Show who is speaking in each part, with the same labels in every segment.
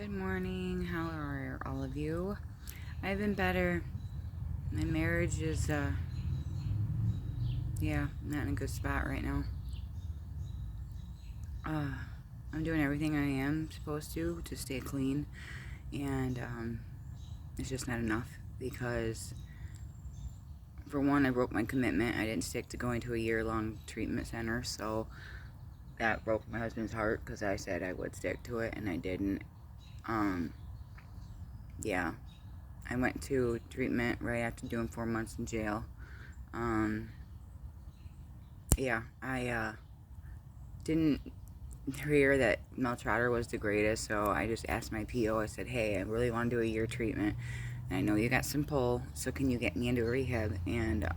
Speaker 1: Good morning. How are all of you? I've been better. My marriage is, not in a good spot right now. I'm doing everything I am supposed to stay clean, and it's just not enough because, for one, I broke my commitment. I didn't stick to going to a year-long treatment center, so that broke my husband's heart because I said I would stick to it, and I didn't. Yeah. I went to treatment right after doing 4 months in jail. I didn't hear that Meltrotter was the greatest, so I just asked my PO. I said, hey, I really want to do a year treatment, and I know you got some pull, so can you get me into a rehab? And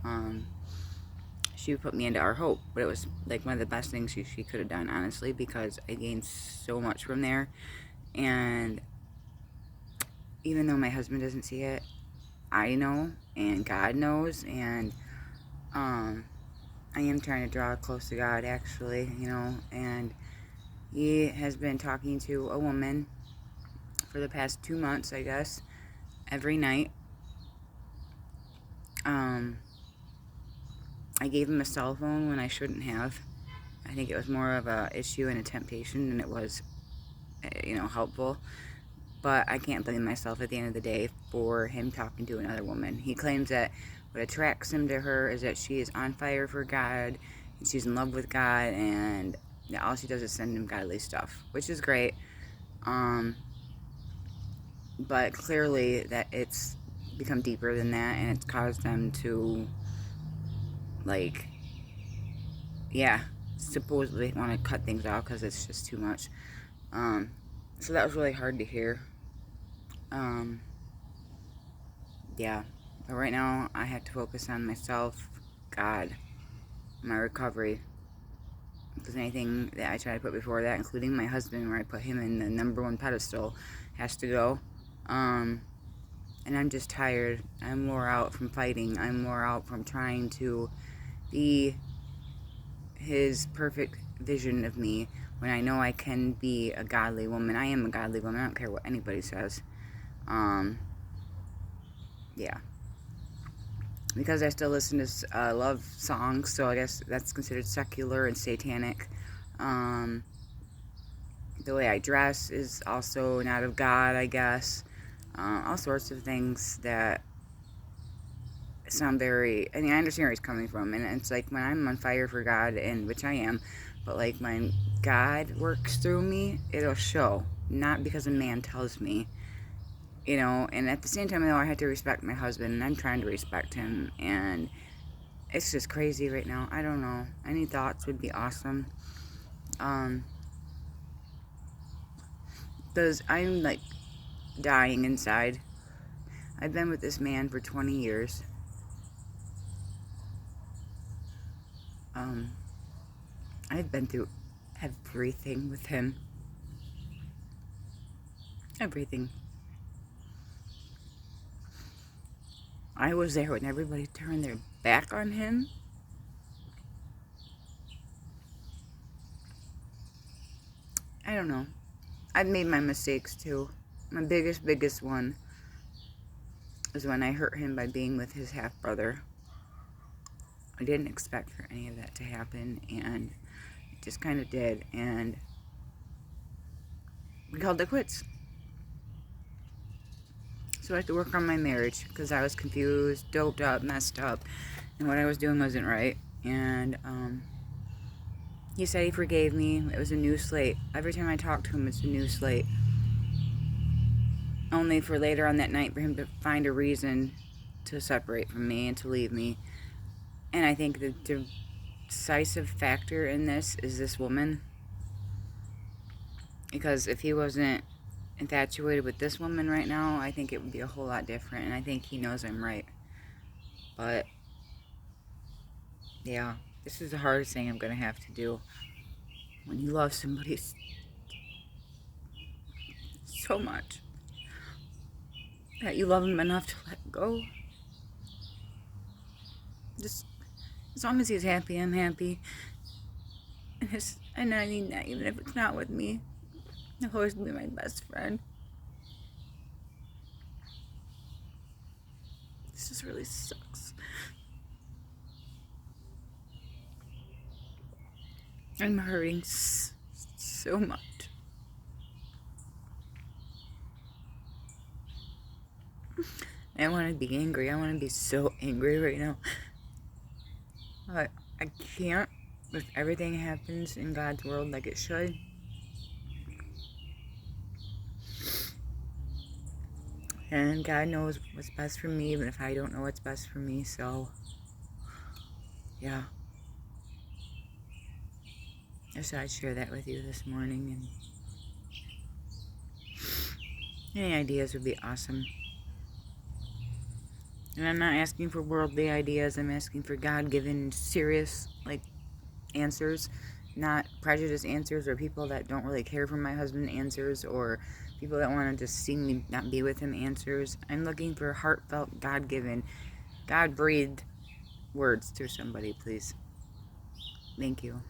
Speaker 1: she put me into Our Hope, but it was like one of the best things she could have done, honestly, because I gained so much from there. And even though my husband doesn't see it, I know, and God knows, and I am trying to draw close to God, actually, and he has been talking to a woman for the past 2 months, I guess, every night. I gave him a cell phone when I shouldn't have. I think it was more of a issue and a temptation than it was, helpful. But I can't blame myself at the end of the day for him talking to another woman. He claims that what attracts him to her is that she is on fire for God, and she's in love with God, and all she does is send him godly stuff, which is great. But clearly that it's become deeper than that, and it's caused them to, supposedly want to cut things off because it's just too much. So that was really hard to hear. But right now I have to focus on myself, God, my recovery. Because anything that I try to put before that, including my husband, where I put him in the #1 pedestal, has to go. And I'm just tired. I'm wore out from fighting. I'm wore out from trying to be his perfect vision of me when I know I can be a godly woman. I am a godly woman. I don't care what anybody says. Because I still listen to love songs, so I guess that's considered secular and satanic. The way I dress is also not of God, I guess. All sorts of things that sound very... I understand where he's coming from, and it's like when I'm on fire for God, and which I am, but like when God works through me, it'll show. Not because a man tells me. And at the same time, though, I have to respect my husband, and I'm trying to respect him, and it's just crazy right now. I don't know. Any thoughts would be awesome. Because I'm, dying inside. I've been with this man for 20 years. I've been through everything with him. Everything. I was there when everybody turned their back on him. I don't know. I've made my mistakes too. My biggest one was when I hurt him by being with his half-brother. I didn't expect for any of that to happen, and it just kind of did, and we called it quits. So I had to work on my marriage because I was confused, doped up, messed up, and what I was doing wasn't right. And he said he forgave me. It was a new slate. Every time I talk to him, it's a new slate. Only for later on that night for him to find a reason to separate from me and to leave me. And I think the decisive factor in this is this woman. Because if he wasn't infatuated with this woman right now, I think it would be a whole lot different, and I think he knows I'm right. But yeah, this is the hardest thing I'm gonna have to do. When you love somebody so much that you love them enough to let go, just as long as he's happy, I'm happy. And I mean that even if it's not with me, he'll always be my best friend. This just really sucks. I'm hurting so much. I want to be angry. I want to be so angry right now. But I can't. If everything happens in God's world like it should. And God knows what's best for me, even if I don't know what's best for me. So, yeah. I thought I'd share that with you this morning. And any ideas would be awesome. And I'm not asking for worldly ideas. I'm asking for God-given, serious, answers. Not prejudiced answers or people that don't really care for my husband answers or people that want to just see me not be with him answers. I'm looking for heartfelt, God-given, God-breathed words to somebody, please. Thank you.